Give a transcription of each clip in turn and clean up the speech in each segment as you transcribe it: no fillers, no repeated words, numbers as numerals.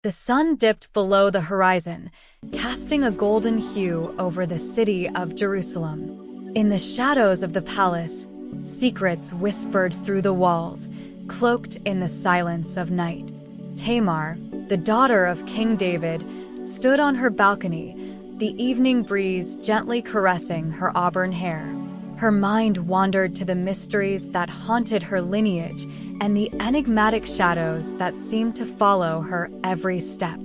The sun dipped below the horizon, casting a golden hue over the city of Jerusalem. In the shadows of the palace, secrets whispered through the walls, cloaked in the silence of night. Tamar, the daughter of King David, stood on her balcony, the evening breeze gently caressing her auburn hair. Her mind wandered to the mysteries that haunted her lineage and the enigmatic shadows that seemed to follow her every step.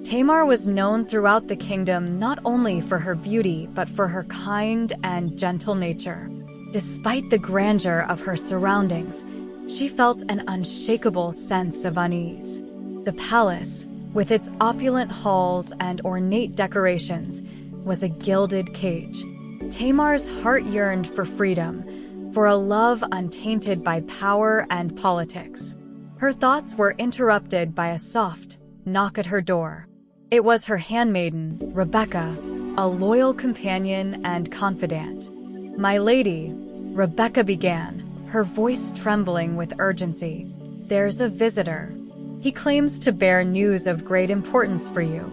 Tamar was known throughout the kingdom not only for her beauty but for her kind and gentle nature. Despite the grandeur of her surroundings, she felt an unshakable sense of unease. The palace, with its opulent halls and ornate decorations, was a gilded cage. Tamar's heart yearned for freedom, for a love untainted by power and politics. Her thoughts were interrupted by a soft knock at her door. It was her handmaiden, Rebecca, a loyal companion and confidant. "My lady," Rebecca began, her voice trembling with urgency. "There's a visitor. He claims to bear news of great importance for you."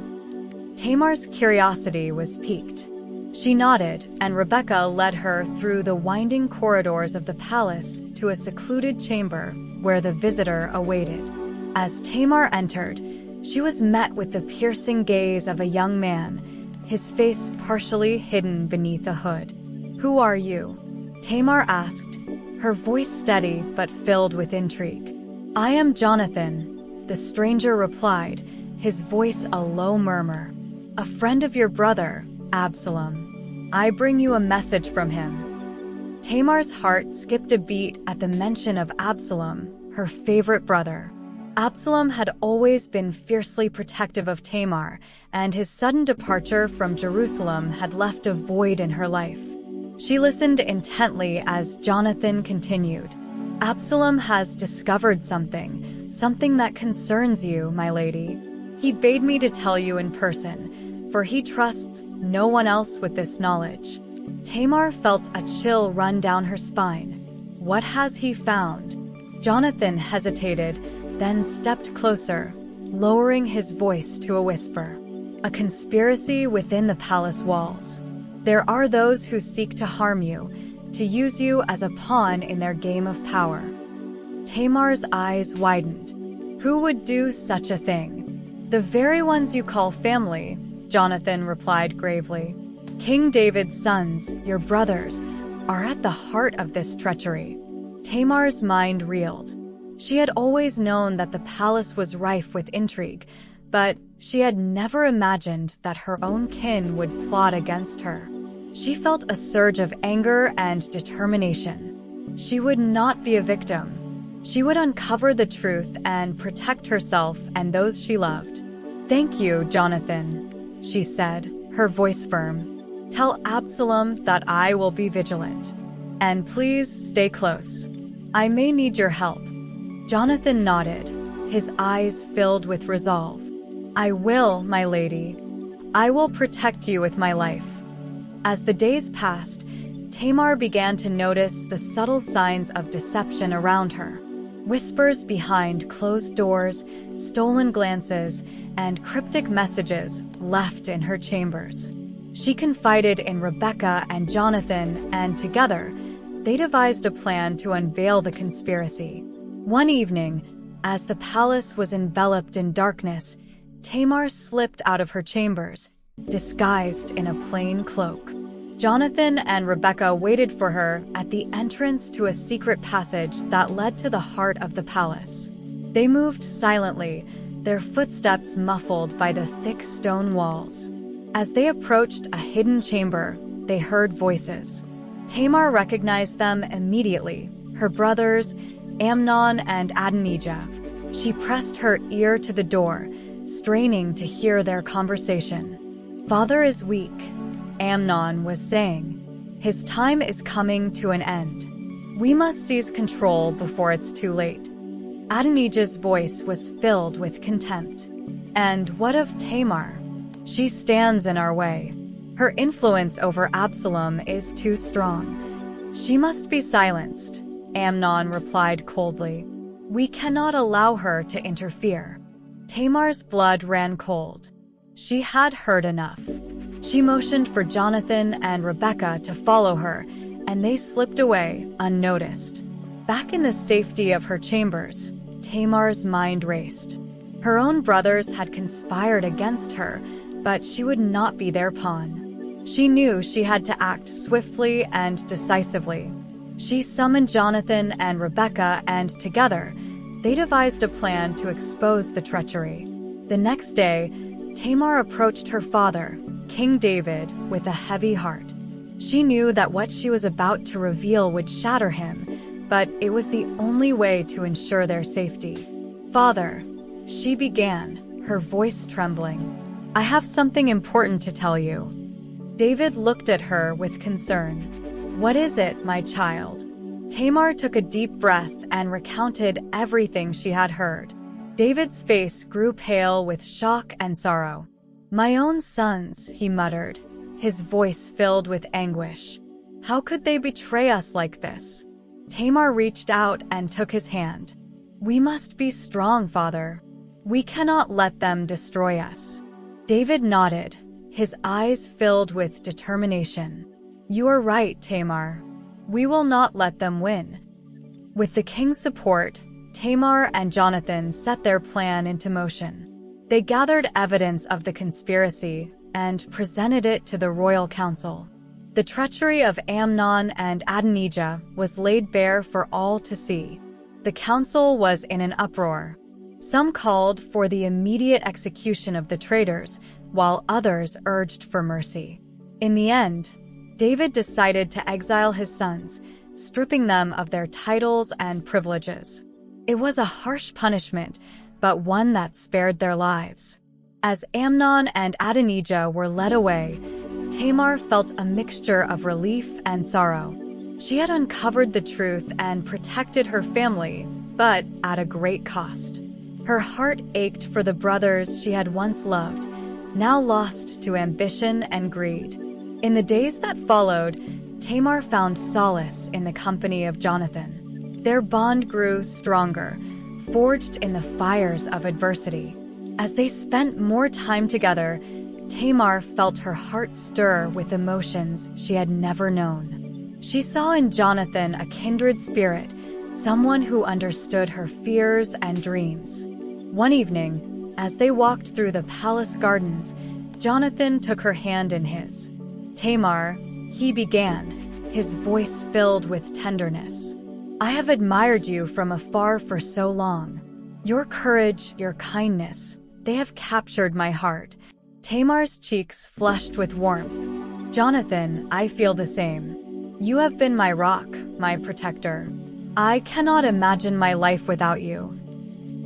Tamar's curiosity was piqued. She nodded, and Rebecca led her through the winding corridors of the palace to a secluded chamber where the visitor awaited. As Tamar entered, she was met with the piercing gaze of a young man, his face partially hidden beneath a hood. "Who are you?" Tamar asked, her voice steady but filled with intrigue. "I am Jonathan," the stranger replied, his voice a low murmur. "A friend of your brother, Absalom. I bring you a message from him." Tamar's heart skipped a beat at the mention of Absalom, her favorite brother. Absalom had always been fiercely protective of Tamar, and his sudden departure from Jerusalem had left a void in her life. She listened intently as Jonathan continued. "Absalom has discovered something that concerns you, my lady. He bade me to tell you in person, for he trusts no one else with this knowledge." Tamar felt a chill run down her spine. "What has he found?" Jonathan hesitated, then stepped closer, lowering his voice to a whisper. "A conspiracy within the palace walls. There are those who seek to harm you, to use you as a pawn in their game of power." Tamar's eyes widened. "Who would do such a thing?" "The very ones you call family," Jonathan replied gravely. "King David's sons, your brothers, are at the heart of this treachery." Tamar's mind reeled. She had always known that the palace was rife with intrigue, but she had never imagined that her own kin would plot against her. She felt a surge of anger and determination. She would not be a victim. She would uncover the truth and protect herself and those she loved. "Thank you, Jonathan," she said, her voice firm. "Tell Absalom that I will be vigilant. And please stay close. I may need your help." Jonathan nodded, his eyes filled with resolve. "I will, my lady. I will protect you with my life." As the days passed, Tamar began to notice the subtle signs of deception around her. Whispers behind closed doors, stolen glances, and cryptic messages left in her chambers. She confided in Rebecca and Jonathan, and together, they devised a plan to unveil the conspiracy. One evening, as the palace was enveloped in darkness, Tamar slipped out of her chambers, disguised in a plain cloak. Jonathan and Rebecca waited for her at the entrance to a secret passage that led to the heart of the palace. They moved silently, their footsteps muffled by the thick stone walls. As they approached a hidden chamber, they heard voices. Tamar recognized them immediately, her brothers, Amnon and Adonijah. She pressed her ear to the door, straining to hear their conversation. "Father is weak," Amnon was saying. "His time is coming to an end. We must seize control before it's too late." Adonijah's voice was filled with contempt. "And what of Tamar? She stands in our way. Her influence over Absalom is too strong. She must be silenced," Amnon replied coldly. "We cannot allow her to interfere." Tamar's blood ran cold. She had heard enough. She motioned for Jonathan and Rebecca to follow her, and they slipped away unnoticed. Back in the safety of her chambers, Tamar's mind raced. Her own brothers had conspired against her, but she would not be their pawn. She knew she had to act swiftly and decisively. She summoned Jonathan and Rebecca, and together, they devised a plan to expose the treachery. The next day, Tamar approached her father, King David, with a heavy heart. She knew that what she was about to reveal would shatter him, but it was the only way to ensure their safety. "Father," she began, her voice trembling, "I have something important to tell you." David looked at her with concern. "What is it, my child?" Tamar took a deep breath and recounted everything she had heard. David's face grew pale with shock and sorrow. "My own sons," he muttered, his voice filled with anguish. "How could they betray us like this?" Tamar reached out and took his hand. "We must be strong, father. We cannot let them destroy us." David nodded, his eyes filled with determination. "You are right, Tamar. We will not let them win." With the king's support, Tamar and Jonathan set their plan into motion. They gathered evidence of the conspiracy and presented it to the royal council. The treachery of Amnon and Adonijah was laid bare for all to see. The council was in an uproar. Some called for the immediate execution of the traitors, while others urged for mercy. In the end, David decided to exile his sons, stripping them of their titles and privileges. It was a harsh punishment, but one that spared their lives. As Amnon and Adonijah were led away, Tamar felt a mixture of relief and sorrow. She had uncovered the truth and protected her family, but at a great cost. Her heart ached for the brothers she had once loved, now lost to ambition and greed. In the days that followed, Tamar found solace in the company of Jonathan. Their bond grew stronger, forged in the fires of adversity. As they spent more time together, Tamar felt her heart stir with emotions she had never known. She saw in Jonathan a kindred spirit, someone who understood her fears and dreams. One evening, as they walked through the palace gardens, Jonathan took her hand in his. "Tamar," he began, his voice filled with tenderness, "I have admired you from afar for so long. Your courage, your kindness, they have captured my heart." Tamar's cheeks flushed with warmth. "Jonathan, I feel the same. You have been my rock, my protector. I cannot imagine my life without you."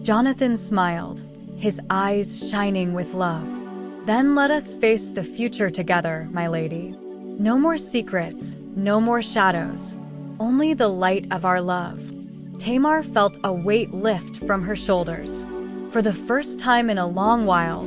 Jonathan smiled, his eyes shining with love. "Then let us face the future together, my lady. No more secrets, no more shadows, only the light of our love." Tamar felt a weight lift from her shoulders. For the first time in a long while,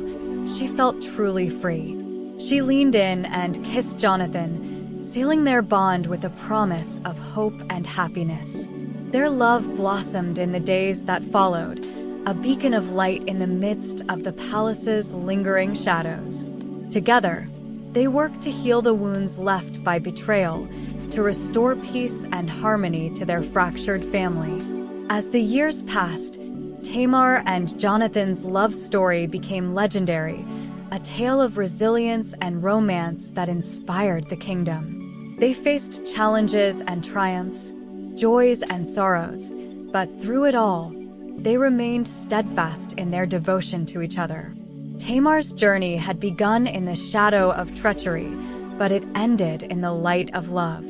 she felt truly free. She leaned in and kissed Jonathan, sealing their bond with a promise of hope and happiness. Their love blossomed in the days that followed, a beacon of light in the midst of the palace's lingering shadows. Together, they worked to heal the wounds left by betrayal, to restore peace and harmony to their fractured family. As the years passed, Tamar and Jonathan's love story became legendary, a tale of resilience and romance that inspired the kingdom. They faced challenges and triumphs, joys and sorrows, but through it all, they remained steadfast in their devotion to each other. Tamar's journey had begun in the shadow of treachery, but it ended in the light of love.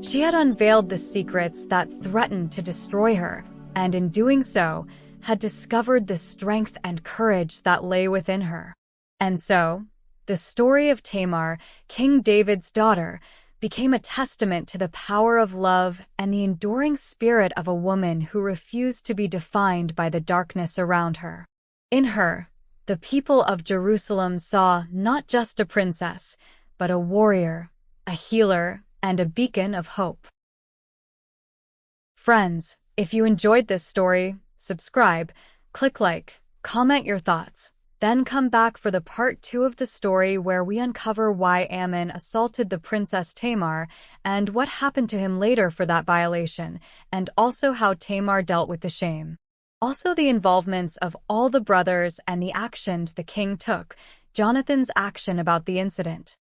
She had unveiled the secrets that threatened to destroy her, and in doing so, had discovered the strength and courage that lay within her. And so, the story of Tamar, King David's daughter, became a testament to the power of love and the enduring spirit of a woman who refused to be defined by the darkness around her. In her, the people of Jerusalem saw not just a princess, but a warrior, a healer, and a beacon of hope. Friends, if you enjoyed this story, subscribe, click like, Comment your thoughts. Then come back for the part 2 of the story where we uncover why Amnon assaulted the Princess Tamar and what happened to him later for that violation, and also how Tamar dealt with the shame. Also the involvements of all the brothers and the action the king took, Jonathan's action about the incident.